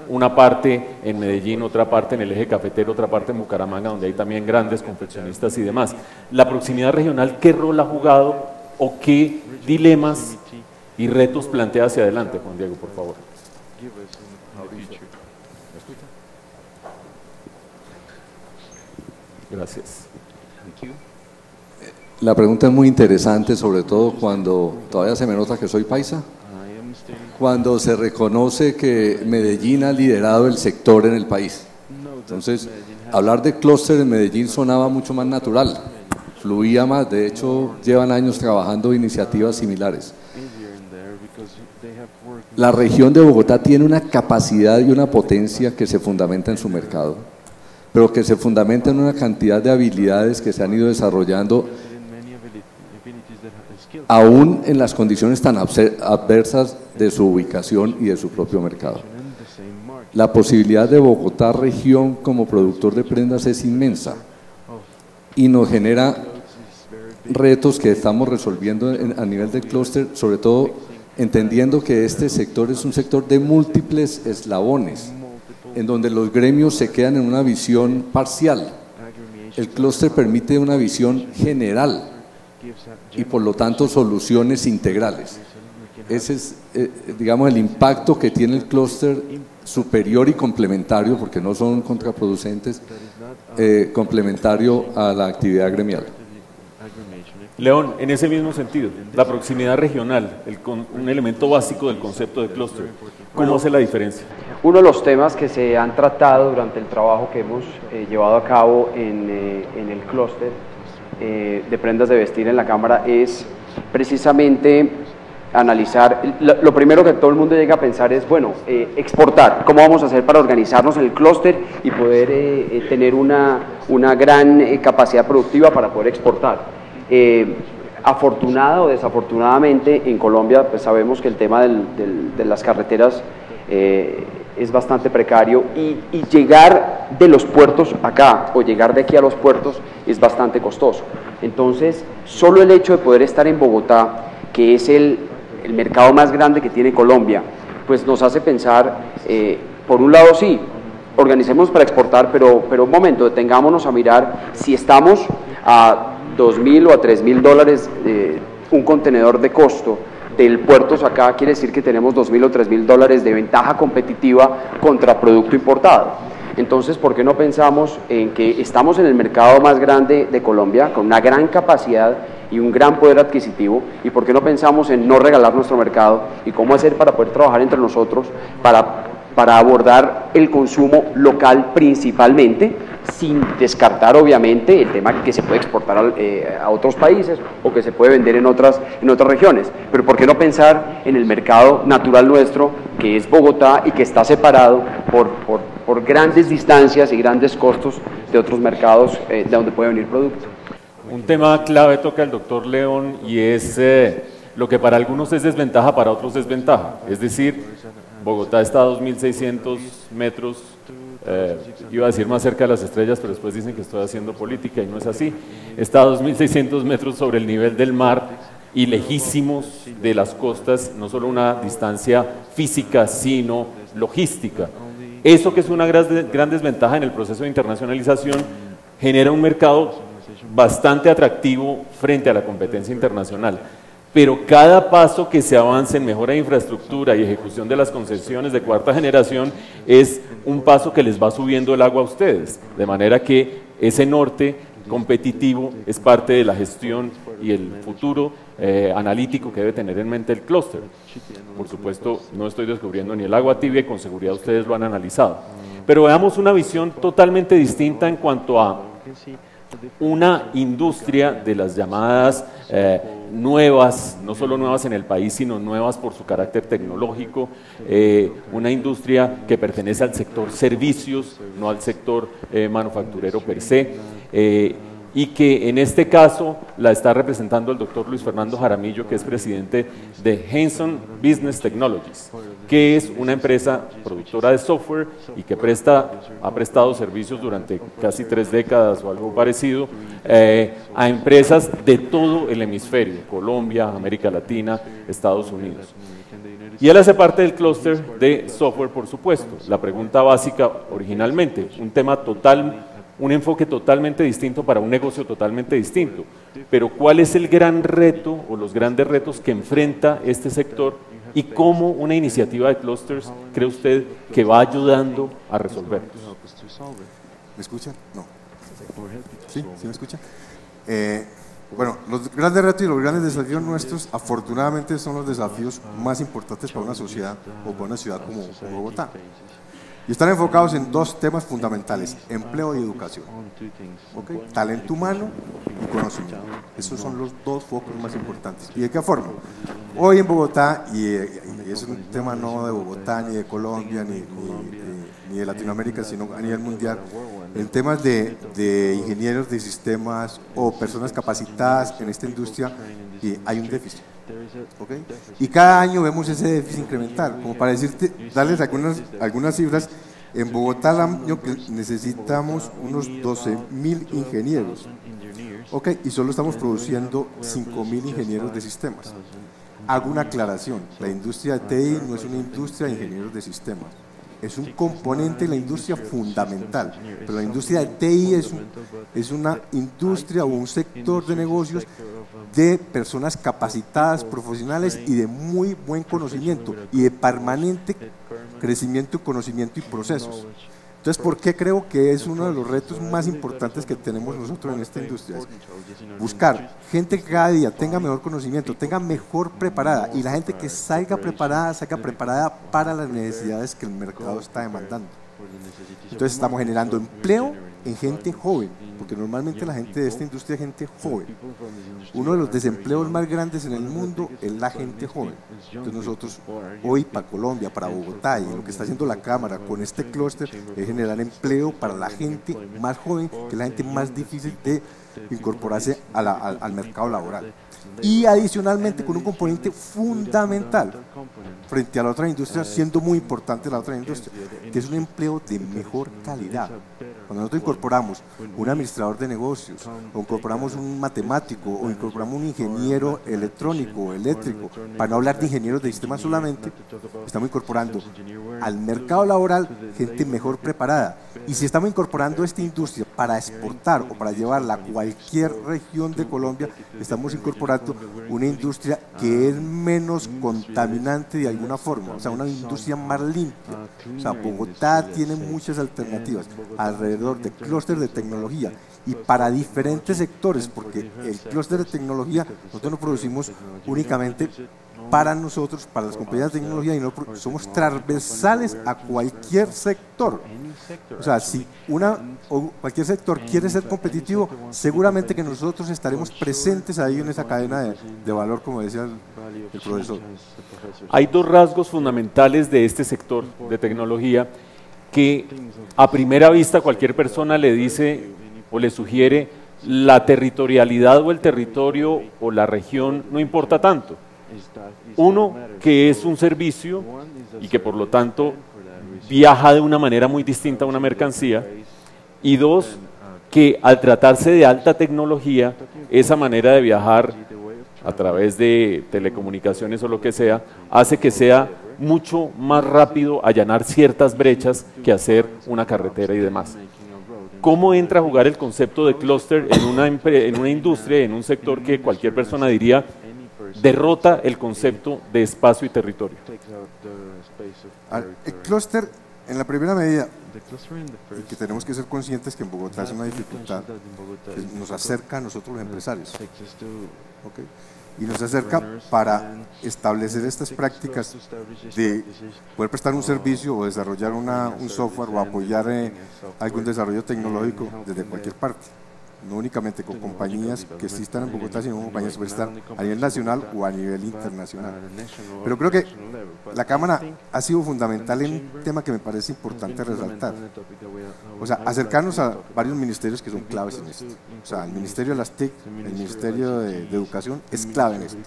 una parte en Medellín, otra parte en el eje cafetero, otra parte en Bucaramanga, donde hay también grandes confeccionistas y demás. La proximidad regional, ¿qué rol ha jugado o qué dilemas y retos plantea hacia adelante? Juan Diego, por favor. Gracias. La pregunta es muy interesante, sobre todo cuando todavía se me nota que soy paisa, cuando se reconoce que Medellín ha liderado el sector en el país. Entonces, hablar de clúster en Medellín sonaba mucho más natural, fluía más. De hecho, llevan años trabajando iniciativas similares. La región de Bogotá tiene una capacidad y una potencia que se fundamenta en su mercado, pero que se fundamenta en una cantidad de habilidades que se han ido desarrollando aún en las condiciones tan adversas de su ubicación y de su propio mercado. La posibilidad de Bogotá región como productor de prendas es inmensa y nos genera retos que estamos resolviendo a nivel de clúster, sobre todo entendiendo que este sector es un sector de múltiples eslabones, en donde los gremios se quedan en una visión parcial. El clúster permite una visión general y por lo tanto soluciones integrales. Ese es, digamos, el impacto que tiene el clúster superior y complementario, porque no son contraproducentes, complementario a la actividad gremial. León, en ese mismo sentido, la proximidad regional, un elemento básico del concepto de clúster, ¿cómo hace la diferencia? Uno de los temas que se han tratado durante el trabajo que hemos llevado a cabo en el clúster de prendas de vestir en la Cámara es precisamente analizar, lo primero que todo el mundo llega a pensar es, bueno, exportar, ¿cómo vamos a hacer para organizarnos en el clúster y poder tener una gran capacidad productiva para poder exportar? Afortunada o desafortunadamente en Colombia pues sabemos que el tema de las carreteras es bastante precario y llegar de los puertos acá o llegar de aquí a los puertos es bastante costoso. Entonces, solo el hecho de poder estar en Bogotá, que es el mercado más grande que tiene Colombia, pues nos hace pensar, por un lado sí, organicemos para exportar, pero un momento, detengámonos a mirar si estamos a $2.000 o a $3.000 un contenedor de costo del puerto acá, quiere decir que tenemos $2.000 o $3.000 de ventaja competitiva contra producto importado. Entonces, ¿por qué no pensamos en que estamos en el mercado más grande de Colombia, con una gran capacidad y un gran poder adquisitivo, y por qué no pensamos en no regalar nuestro mercado y cómo hacer para poder trabajar entre nosotros para abordar el consumo local principalmente, sin descartar obviamente el tema que se puede exportar a otros países o que se puede vender en otras regiones, pero ¿por qué no pensar en el mercado natural nuestro, que es Bogotá y que está separado por grandes distancias y grandes costos de otros mercados de donde puede venir producto? Un tema clave toca el doctor León y es lo que para algunos es desventaja, para otros es ventaja, es decir, Bogotá está a 2.600 metros, iba a decir más cerca de las estrellas, pero después dicen que estoy haciendo política y no es así. Está a 2.600 metros sobre el nivel del mar y lejísimos de las costas, no solo una distancia física, sino logística. Eso, que es una gran desventaja en el proceso de internacionalización, genera un mercado bastante atractivo frente a la competencia internacional. pero cada paso que se avance en mejora de infraestructura y ejecución de las concesiones de cuarta generación es un paso que les va subiendo el agua a ustedes, de manera que ese norte competitivo es parte de la gestión y el futuro analítico que debe tener en mente el clúster. Por supuesto, no estoy descubriendo ni el agua tibia y con seguridad ustedes lo han analizado. Pero veamos una visión totalmente distinta en cuanto a una industria de las llamadas nuevas, no solo nuevas en el país, sino nuevas por su carácter tecnológico, una industria que pertenece al sector servicios, no al sector manufacturero per se, y que en este caso la está representando el doctor Luis Fernando Jaramillo, que es presidente de Henson Business Technologies, que es una empresa productora de software y que ha prestado servicios durante casi 3 décadas o algo parecido a empresas de todo el hemisferio, Colombia, América Latina, Estados Unidos. Y él hace parte del clúster de software, por supuesto. La pregunta básica originalmente, un enfoque totalmente distinto para un negocio totalmente distinto. Pero ¿cuál es el gran reto o los grandes retos que enfrenta este sector y cómo una iniciativa de clusters cree usted que va ayudando a resolverlos? ¿Me escuchan? No. ¿Sí? ¿Sí me escuchan? Bueno, los grandes retos y los grandes desafíos nuestros, afortunadamente, son los desafíos más importantes para una sociedad o para una ciudad como Bogotá. Y están enfocados en 2 temas fundamentales: empleo y educación. ¿Okay? Talento humano y conocimiento. Esos son los 2 focos más importantes. ¿Y de qué forma? Hoy en Bogotá, y es un tema no de Bogotá, ni de Colombia, ni de Latinoamérica, sino a nivel mundial, en temas de ingenieros de sistemas o personas capacitadas en esta industria, hay un déficit. ¿Okay? Y cada año vemos ese déficit incremental. Como para decirte, darles algunas cifras, en Bogotá al año que necesitamos unos 12.000 ingenieros, ¿okay? Y solo estamos produciendo 5.000 ingenieros de sistemas. Hago una aclaración: la industria de TI no es una industria de ingenieros de sistemas, es un componente de la industria fundamental, pero la industria de TI es una industria o un sector de negocios de personas capacitadas, profesionales y de muy buen conocimiento y de permanente crecimiento, conocimiento y procesos. Entonces, ¿por qué creo que es uno de los retos más importantes que tenemos nosotros en esta industria? Es buscar gente que cada día tenga mejor conocimiento, tenga mejor preparada, y la gente que salga preparada para las necesidades que el mercado está demandando. Entonces estamos generando empleo en gente joven, porque normalmente la gente de esta industria es gente joven. Uno de los desempleos más grandes en el mundo es la gente joven. Entonces nosotros hoy para Colombia, para Bogotá, y lo que está haciendo la Cámara con este clúster es generar empleo para la gente más joven, que es la gente más difícil de incorporarse al mercado laboral. Y adicionalmente con un componente fundamental frente a la otra industria, siendo muy importante la otra industria, que es un empleo de mejor calidad. Cuando nosotros incorporamos un administrador de negocios, o incorporamos un matemático, o incorporamos un ingeniero electrónico o eléctrico, para no hablar de ingenieros de sistemas solamente, estamos incorporando al mercado laboral gente mejor preparada. Y si estamos incorporando esta industria para exportar o para llevarla a cualquier región de Colombia, estamos incorporando una industria que es menos contaminante de alguna forma, o sea, una industria más limpia. O sea, Bogotá tiene muchas alternativas alrededor de clústeres de tecnología y para diferentes sectores, porque el clúster de tecnología nosotros no producimos únicamente para nosotros, para las compañías de tecnología, y no somos transversales a cualquier sector. O sea, si cualquier sector quiere ser competitivo, seguramente que nosotros estaremos presentes ahí en esa cadena de valor, como decía el profesor. Hay 2 rasgos fundamentales de este sector de tecnología que a primera vista cualquier persona le dice o le sugiere: la territorialidad o el territorio o la región no importa tanto. Uno, que es un servicio y que por lo tanto viaja de una manera muy distinta a una mercancía, y 2, que al tratarse de alta tecnología, esa manera de viajar a través de telecomunicaciones o lo que sea, hace que sea mucho más rápido allanar ciertas brechas que hacer una carretera y demás. ¿Cómo entra a jugar el concepto de clúster en una industria, en un sector que cualquier persona diría derrota el concepto de espacio y territorio? El clúster, en la primera medida, que tenemos que ser conscientes que en Bogotá es una dificultad, que nos acerca a nosotros los empresarios, ¿okay? Y nos acerca para establecer estas prácticas de poder prestar un servicio o desarrollar un software o apoyar algún desarrollo tecnológico desde cualquier parte. No únicamente con compañías que existan en Bogotá, sino con compañías que están a nivel nacional o a nivel internacional. Pero creo que la Cámara ha sido fundamental en un tema que me parece importante resaltar. O sea, acercarnos a varios ministerios que son claves en esto. O sea, el Ministerio de las TIC, el Ministerio de Educación es clave en esto.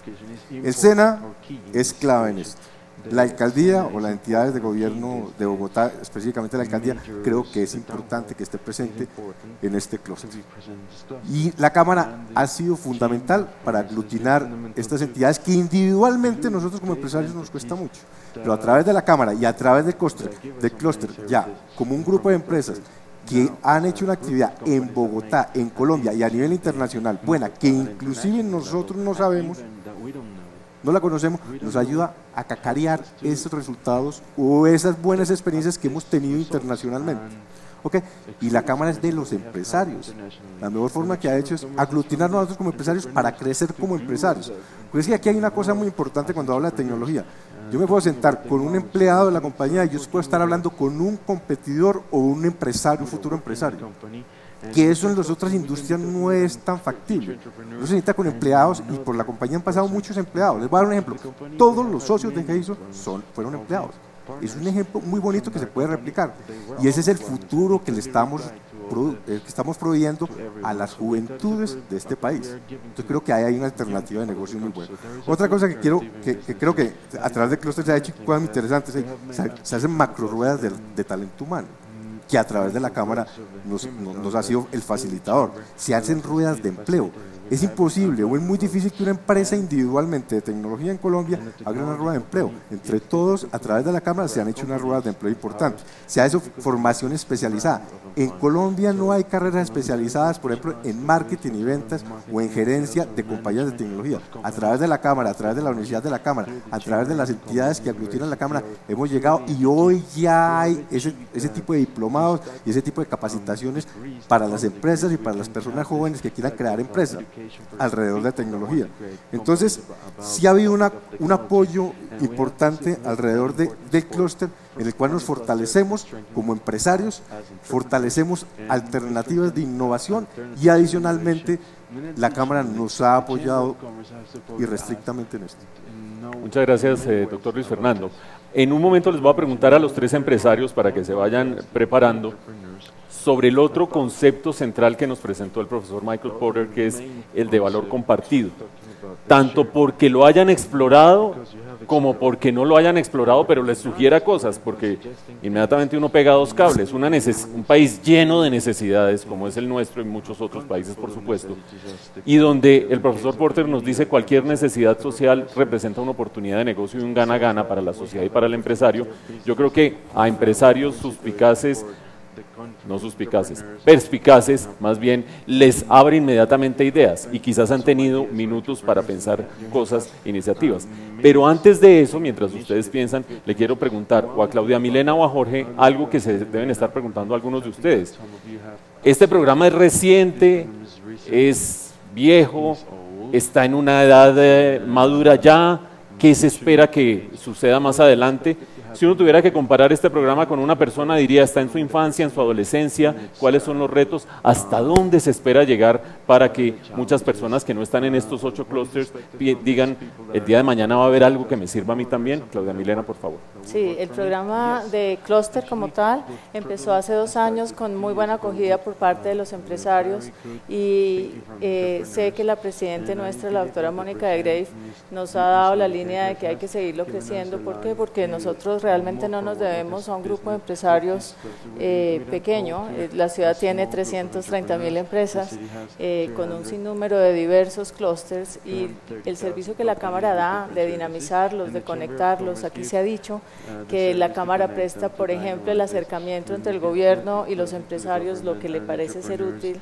El SENA es clave en esto. La alcaldía o las entidades de gobierno de Bogotá, específicamente la alcaldía, creo que es importante que esté presente en este clúster. Y la Cámara ha sido fundamental para aglutinar estas entidades que individualmente nosotros como empresarios nos cuesta mucho. Pero a través de la Cámara y a través del clúster, ya como un grupo de empresas que han hecho una actividad en Bogotá, en Colombia y a nivel internacional buena, que inclusive nosotros no sabemos, no la conocemos, nos ayuda a cacarear esos resultados o esas buenas experiencias que hemos tenido internacionalmente. ¿Okay? Y la Cámara es de los empresarios. La mejor forma que ha hecho es aglutinarnos a nosotros como empresarios para crecer como empresarios. Porque es que aquí hay una cosa muy importante cuando habla de tecnología. Yo me puedo sentar con un empleado de la compañía y yo puedo estar hablando con un competidor o un empresario, un futuro empresario. Que eso en las otras industrias no es tan factible. No se necesita con empleados y por la compañía han pasado muchos empleados. Les voy a dar un ejemplo. Todos los socios de Geiso fueron empleados. Es un ejemplo muy bonito que se puede replicar. Y ese es el futuro que le estamos proveyendo a las juventudes de este país. Entonces creo que ahí hay una alternativa de negocio muy buena. Otra cosa que creo que a través de Clúster se ha hecho cosas muy interesantes, se hacen macro ruedas de talento humano, que a través de la Cámara nos ha sido el facilitador. Se hacen ruedas de empleo. Es imposible o es muy difícil que una empresa individualmente de tecnología en Colombia haga una rueda de empleo. Entre todos, a través de la Cámara, se han hecho unas ruedas de empleo importantes. Se ha hecho formación especializada. En Colombia no hay carreras especializadas, por ejemplo, en marketing y ventas o en gerencia de compañías de tecnología. A través de la Cámara, a través de la Universidad de la Cámara, a través de las entidades que aglutinan la Cámara, hemos llegado y hoy ya hay ese tipo de diplomados y ese tipo de capacitaciones para las empresas y para las personas jóvenes que quieran crear empresas alrededor de tecnología. Entonces, sí ha habido un apoyo importante alrededor del clúster, en el cual nos fortalecemos como empresarios, fortalecemos alternativas de innovación y adicionalmente la Cámara nos ha apoyado irrestrictamente en esto. Muchas gracias, doctor Luis Fernando. En un momento les voy a preguntar a los tres empresarios para que se vayan preparando sobre el otro concepto central que nos presentó el profesor Michael Porter, que es el de valor compartido. Tanto porque lo hayan explorado como porque no lo hayan explorado, pero les sugiera cosas, porque inmediatamente uno pega dos cables. Un país lleno de necesidades, como es el nuestro y muchos otros países, por supuesto, y donde el profesor Porter nos dice cualquier necesidad social representa una oportunidad de negocio y un gana-gana para la sociedad y para el empresario. Yo creo que a empresarios perspicaces, más bien, les abre inmediatamente ideas y quizás han tenido minutos para pensar cosas, iniciativas. Pero antes de eso, mientras ustedes piensan, le quiero preguntar o a Claudia Milena o a Jorge algo que se deben estar preguntando algunos de ustedes. Este programa es reciente, es viejo, está en una edad madura ya. ¿Qué se espera que suceda más adelante? Si uno tuviera que comparar este programa con una persona, diría, está en su infancia, en su adolescencia, cuáles son los retos, hasta dónde se espera llegar para que muchas personas que no están en estos 8 clústeres digan, el día de mañana va a haber algo que me sirva a mí también. Claudia Milena, por favor. Sí, el programa de clúster como tal empezó hace 2 años con muy buena acogida por parte de los empresarios y sé que la presidenta nuestra, la doctora Mónica de Grave, nos ha dado la línea de que hay que seguirlo creciendo. ¿Por qué? Porque nosotros realmente no nos debemos a un grupo de empresarios pequeño. La ciudad tiene 330.000 empresas con un sinnúmero de diversos clústeres y el servicio que la Cámara da de dinamizarlos, de conectarlos. Aquí se ha dicho que la Cámara presta, por ejemplo, el acercamiento entre el gobierno y los empresarios, lo que le parece ser útil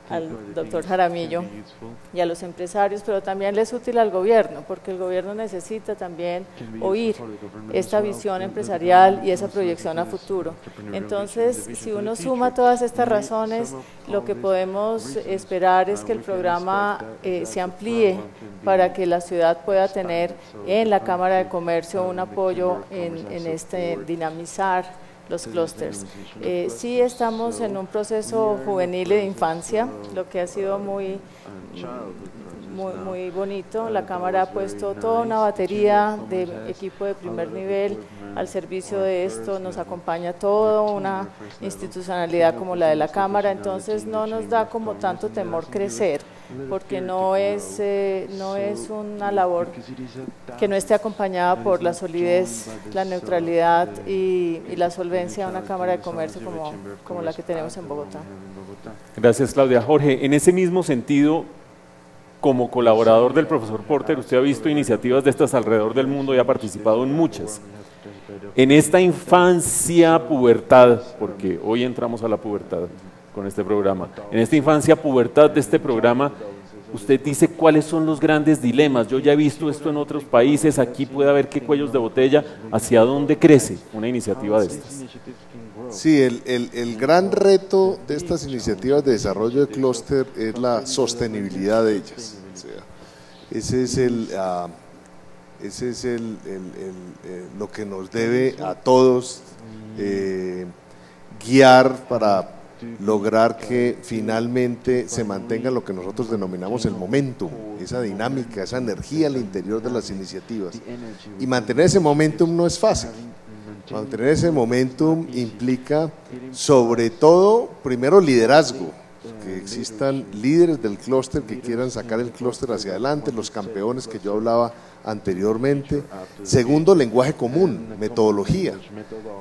al doctor Jaramillo y a los empresarios, pero también le es útil al gobierno, porque el gobierno necesita también oír esta visión empresarial y esa proyección a futuro. Entonces, si uno suma todas estas razones, lo que podemos esperar es que el programa se amplíe para que la ciudad pueda tener en la Cámara de Comercio un apoyo en este dinamizar los clústeres. Sí estamos en un proceso juvenil de infancia, lo que ha sido muy bonito. La Cámara ha puesto toda una batería de equipo de primer nivel al servicio de esto, nos acompaña toda una institucionalidad como la de la Cámara, entonces no nos da como tanto temor crecer, porque no es una labor que no esté acompañada por la solidez, la neutralidad y la solvencia de una Cámara de Comercio como la que tenemos en Bogotá. Gracias, Claudia. Jorge, en ese mismo sentido, como colaborador del profesor Porter, usted ha visto iniciativas de estas alrededor del mundo y ha participado en muchas. En esta infancia pubertad, porque hoy entramos a la pubertad con este programa, en esta infancia pubertad de este programa, usted dice cuáles son los grandes dilemas. Yo ya he visto esto en otros países, aquí puede haber qué cuellos de botella, hacia dónde crece una iniciativa de estas. Sí, el gran reto de estas iniciativas de desarrollo de clúster es la sostenibilidad de ellas. O sea, ese es lo que nos debe a todos guiar para lograr que finalmente se mantenga lo que nosotros denominamos el momentum, esa dinámica, esa energía al interior de las iniciativas. Y mantener ese momentum no es fácil. Mantener ese momentum implica, sobre todo, primero liderazgo, que existan líderes del clúster que quieran sacar el clúster hacia adelante, los campeones que yo hablaba anteriormente. Segundo, lenguaje común, metodología.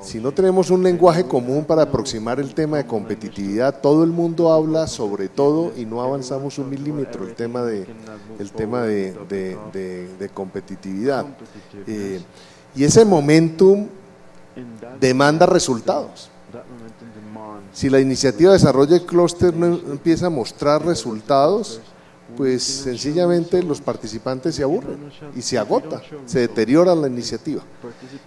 Si no tenemos un lenguaje común para aproximar el tema de competitividad, todo el mundo habla sobre todo y no avanzamos un milímetro el tema de competitividad. Y ese momentum demanda resultados. Si la iniciativa de desarrollo de clúster no empieza a mostrar resultados, pues sencillamente los participantes se aburren y se agota, se deteriora la iniciativa.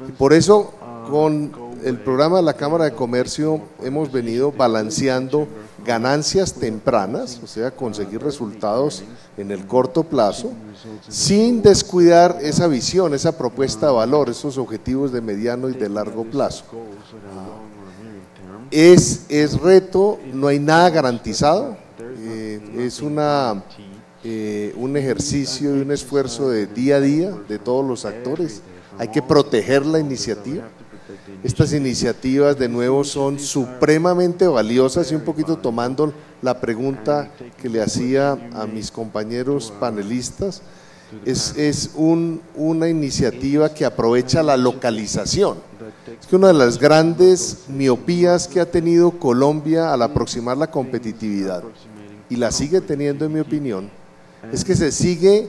Y por eso con el programa de la Cámara de Comercio hemos venido balanceando ganancias tempranas, o sea, conseguir resultados en el corto plazo, sin descuidar esa visión, esa propuesta de valor, esos objetivos de mediano y de largo plazo. Es reto, no hay nada garantizado, es un ejercicio y un esfuerzo de día a día de todos los actores. Hay que proteger la iniciativa. Estas iniciativas de nuevo son supremamente valiosas, y un poquito tomando la pregunta que le hacía a mis compañeros panelistas, es una iniciativa que aprovecha la localización. Es que una de las grandes miopías que ha tenido Colombia al aproximar la competitividad, y la sigue teniendo en mi opinión, es que se sigue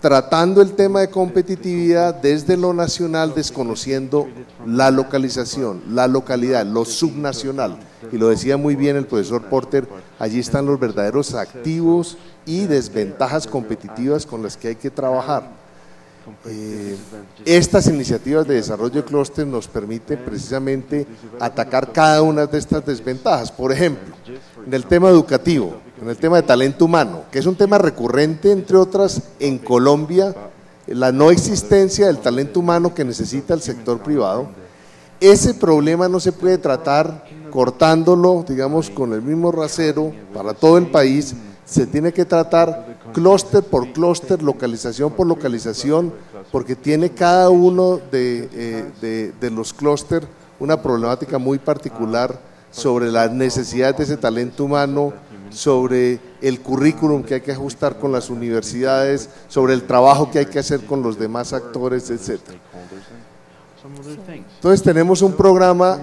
tratando el tema de competitividad desde lo nacional, desconociendo la localización, la localidad, lo subnacional. Y lo decía muy bien el profesor Porter, allí están los verdaderos activos y desventajas competitivas con las que hay que trabajar. Estas iniciativas de desarrollo de clúster nos permiten precisamente atacar cada una de estas desventajas. Por ejemplo, en el tema educativo, en el tema de talento humano, que es un tema recurrente, entre otras, en Colombia, la no existencia del talento humano que necesita el sector privado. Ese problema no se puede tratar cortándolo, digamos, con el mismo rasero para todo el país. Se tiene que tratar clúster por clúster, localización por localización, porque tiene cada uno de los clústeres una problemática muy particular sobre las necesidades de ese talento humano, sobre el currículum que hay que ajustar con las universidades, sobre el trabajo que hay que hacer con los demás actores, etc. Entonces tenemos un programa,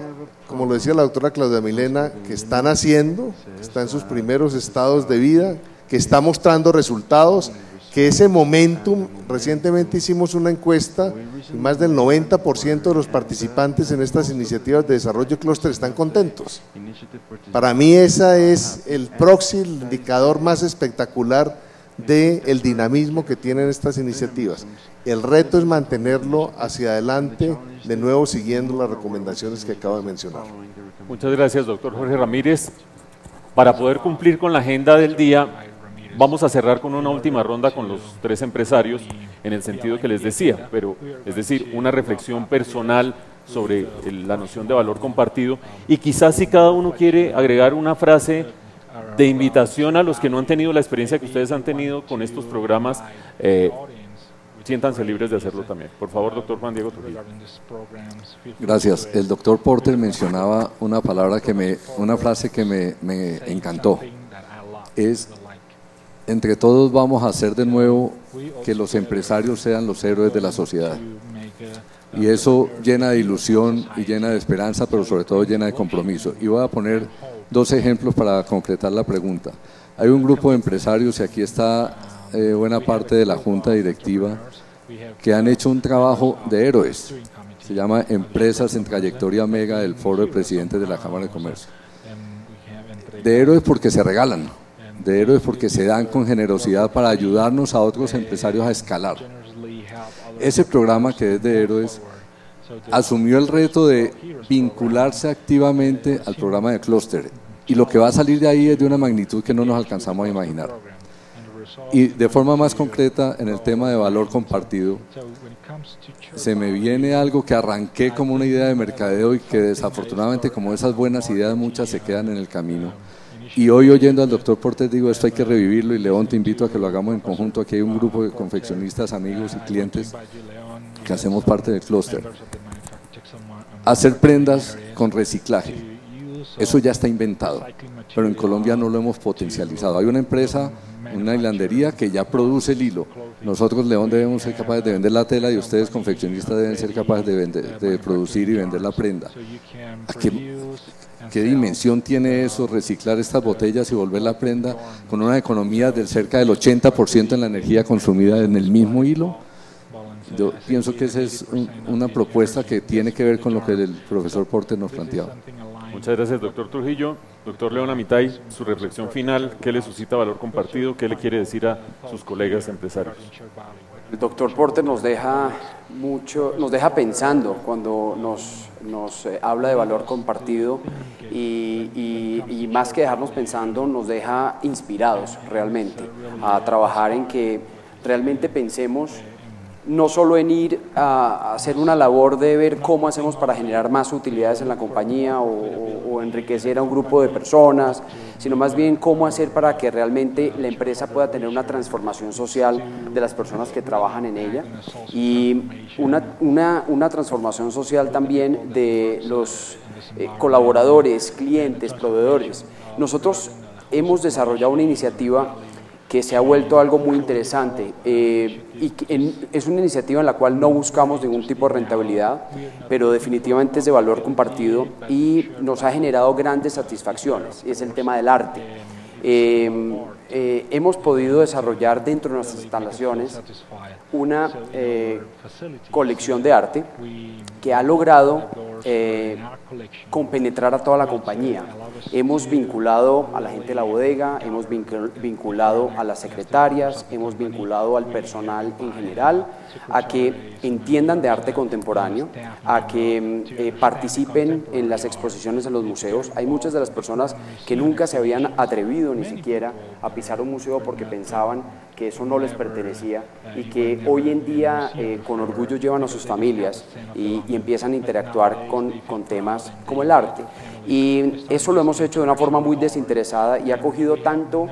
como lo decía la doctora Claudia Milena, que están haciendo, que está en sus primeros estados de vida, que está mostrando resultados, que ese momentum, recientemente hicimos una encuesta y más del 90% de los participantes en estas iniciativas de desarrollo clúster están contentos. Para mí ese es el próximo indicador más espectacular del dinamismo que tienen estas iniciativas. El reto es mantenerlo hacia adelante, de nuevo siguiendo las recomendaciones que acabo de mencionar. Muchas gracias, doctor Jorge Ramírez. Para poder cumplir con la agenda del día, vamos a cerrar con una última ronda con los tres empresarios, en el sentido que les decía, pero es decir, una reflexión personal sobre la noción de valor compartido, y quizás si cada uno quiere agregar una frase de invitación a los que no han tenido la experiencia que ustedes han tenido con estos programas, siéntanse libres de hacerlo también. Por favor, doctor Juan Diego Trujillo. Gracias. El doctor Porter mencionaba una frase que me encantó. Es: entre todos vamos a hacer de nuevo que los empresarios sean los héroes de la sociedad. Y eso llena de ilusión y llena de esperanza, pero sobre todo llena de compromiso. Y voy a poner dos ejemplos para concretar la pregunta. Hay un grupo de empresarios, y aquí está buena parte de la junta directiva, que han hecho un trabajo de héroes. Se llama Empresas en Trayectoria Mega del Foro de Presidentes de la Cámara de Comercio. De héroes porque se regalan, de héroes porque se dan con generosidad para ayudarnos a otros empresarios a escalar. Ese programa, que es de héroes, asumió el reto de vincularse activamente al programa de clúster, y lo que va a salir de ahí es de una magnitud que no nos alcanzamos a imaginar. Y de forma más concreta, en el tema de valor compartido, se me viene algo que arranqué como una idea de mercadeo y que desafortunadamente, como esas buenas ideas, muchas se quedan en el camino. Y hoy, oyendo al doctor Porter, digo, esto hay que revivirlo, y León, te invito a que lo hagamos en conjunto. Aquí hay un grupo de confeccionistas, amigos y clientes que hacemos parte del clúster. Hacer prendas con reciclaje, eso ya está inventado, pero en Colombia no lo hemos potencializado. Hay una empresa, una hilandería, que ya produce el hilo. Nosotros, León, debemos ser capaces de vender la tela, y ustedes, confeccionistas, deben ser capaces de producir y vender la prenda. ¿Qué dimensión tiene eso, reciclar estas botellas y volver la prenda con una economía del cerca del 80% en la energía consumida en el mismo hilo? Yo pienso que esa es una propuesta que tiene que ver con lo que el profesor Porter nos planteaba. Muchas gracias, doctor Trujillo. Doctor León Amitay, su reflexión final, ¿qué le suscita valor compartido? ¿Qué le quiere decir a sus colegas empresarios? El doctor Porter nos deja pensando cuando nos habla de valor compartido, y más que dejarnos pensando, nos deja inspirados realmente a trabajar en que realmente pensemos no solo en ir a hacer una labor de ver cómo hacemos para generar más utilidades en la compañía o enriquecer a un grupo de personas, sino más bien cómo hacer para que realmente la empresa pueda tener una transformación social de las personas que trabajan en ella, y una transformación social también de los colaboradores, clientes, proveedores. Nosotros hemos desarrollado una iniciativa que se ha vuelto algo muy interesante, es una iniciativa en la cual no buscamos ningún tipo de rentabilidad, pero definitivamente es de valor compartido y nos ha generado grandes satisfacciones, es el tema del arte. Hemos podido desarrollar dentro de nuestras instalaciones una colección de arte que ha logrado compenetrar a toda la compañía. Hemos vinculado a la gente de la bodega, hemos vinculado a las secretarias, hemos vinculado al personal en general a que entiendan de arte contemporáneo, a que participen en las exposiciones en los museos. Hay muchas de las personas que nunca se habían atrevido ni siquiera a pisar un museo porque pensaban que eso no les pertenecía, y que hoy en día con orgullo llevan a sus familias y empiezan a interactuar con temas como el arte. Y eso lo hemos hecho de una forma muy desinteresada y ha cogido tanto,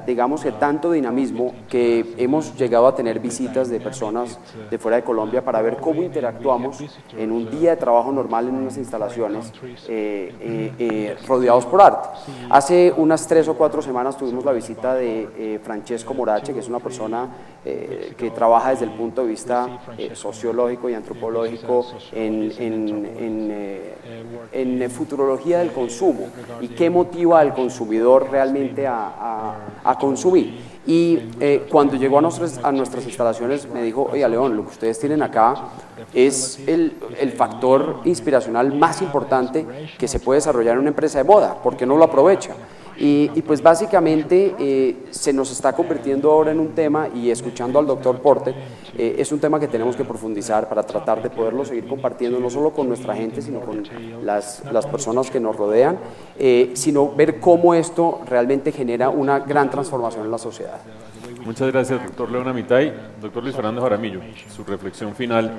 digamos que tanto dinamismo, que hemos llegado a tener visitas de personas de fuera de Colombia para ver cómo interactuamos en un día de trabajo normal en unas instalaciones rodeados por arte. Hace unas 3 o 4 semanas tuvimos la visita de Francesco Morache, que es una persona que trabaja desde el punto de vista sociológico y antropológico en futurología del consumo y qué motiva al consumidor realmente a a consumir. Y cuando llegó a nuestras instalaciones me dijo, oiga León, lo que ustedes tienen acá es el factor inspiracional más importante que se puede desarrollar en una empresa de moda, ¿por qué no lo aprovecha? Y pues básicamente se nos está convirtiendo ahora en un tema, y escuchando al doctor Porter, es un tema que tenemos que profundizar para tratar de poderlo seguir compartiendo, no solo con nuestra gente, sino con las personas que nos rodean, sino ver cómo esto realmente genera una gran transformación en la sociedad. Muchas gracias, doctor León Amitay. Doctor Luis Fernando Jaramillo, su reflexión final.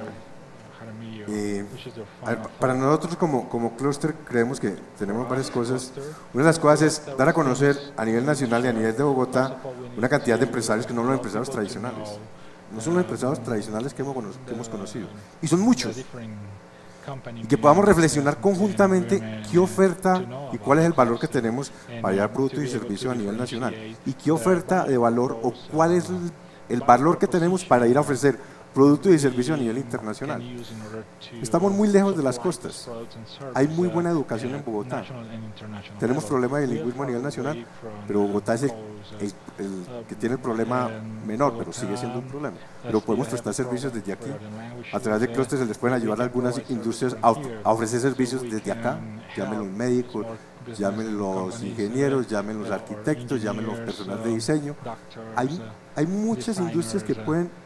Para nosotros como clúster creemos que tenemos varias cosas. Una de las cosas es dar a conocer a nivel nacional y a nivel de Bogotá una cantidad de empresarios que no son los empresarios tradicionales. No son los empresarios tradicionales que hemos conocido. Y son muchos. Y que podamos reflexionar conjuntamente qué oferta y cuál es el valor que tenemos para llevar productos y servicios a nivel nacional. Y qué oferta de valor o cuál es el valor que tenemos para ir a ofrecer productos y servicios a nivel internacional. Estamos muy lejos de las costas. Hay muy buena educación en Bogotá. Tenemos problemas de bilingüismo a nivel nacional, pero Bogotá es el que tiene el problema menor, pero sigue siendo un problema. Pero podemos prestar servicios desde aquí. A través de clústeres se les pueden ayudar a algunas industrias a ofrecer servicios desde acá. Llamen los médicos, llamen los ingenieros, llamen los arquitectos, llamen los personal de diseño. Hay muchas industrias que pueden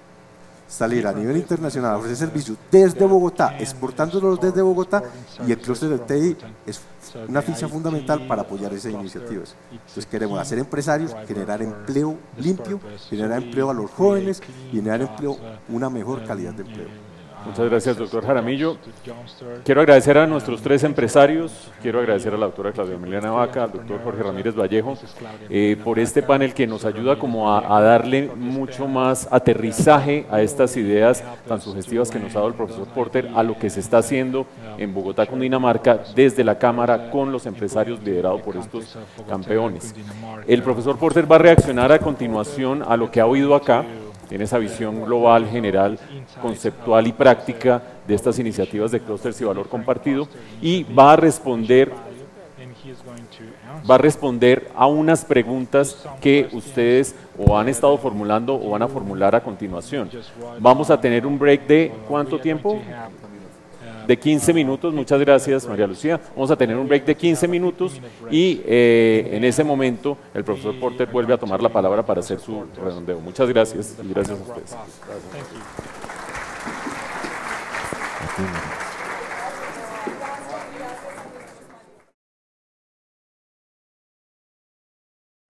salir a nivel internacional a ofrecer servicios desde Bogotá, exportándolos desde Bogotá, y el clúster del TI es una ficha fundamental para apoyar esas iniciativas. Entonces queremos hacer empresarios, generar empleo limpio, generar empleo a los jóvenes y generar empleo, una mejor calidad de empleo. Muchas gracias, doctor Jaramillo. Quiero agradecer a nuestros tres empresarios, quiero agradecer a la doctora Claudia Emiliana Vaca, al doctor Jorge Ramírez Vallejo, por este panel que nos ayuda como a darle mucho más aterrizaje a estas ideas tan sugestivas que nos ha dado el profesor Porter, a lo que se está haciendo en Bogotá, Cundinamarca, desde la Cámara con los empresarios liderados por estos campeones. El profesor Porter va a reaccionar a continuación a lo que ha oído acá, tiene esa visión global, general, conceptual y práctica de estas iniciativas de clústeres y valor compartido, y va a responder a unas preguntas que ustedes o han estado formulando o van a formular a continuación. Vamos a tener un break de ¿cuánto tiempo? De 15 minutos, muchas gracias María Lucía. Vamos a tener un break de 15 minutos y en ese momento el profesor Porter vuelve a tomar la palabra para hacer su redondeo. Muchas gracias y gracias a ustedes.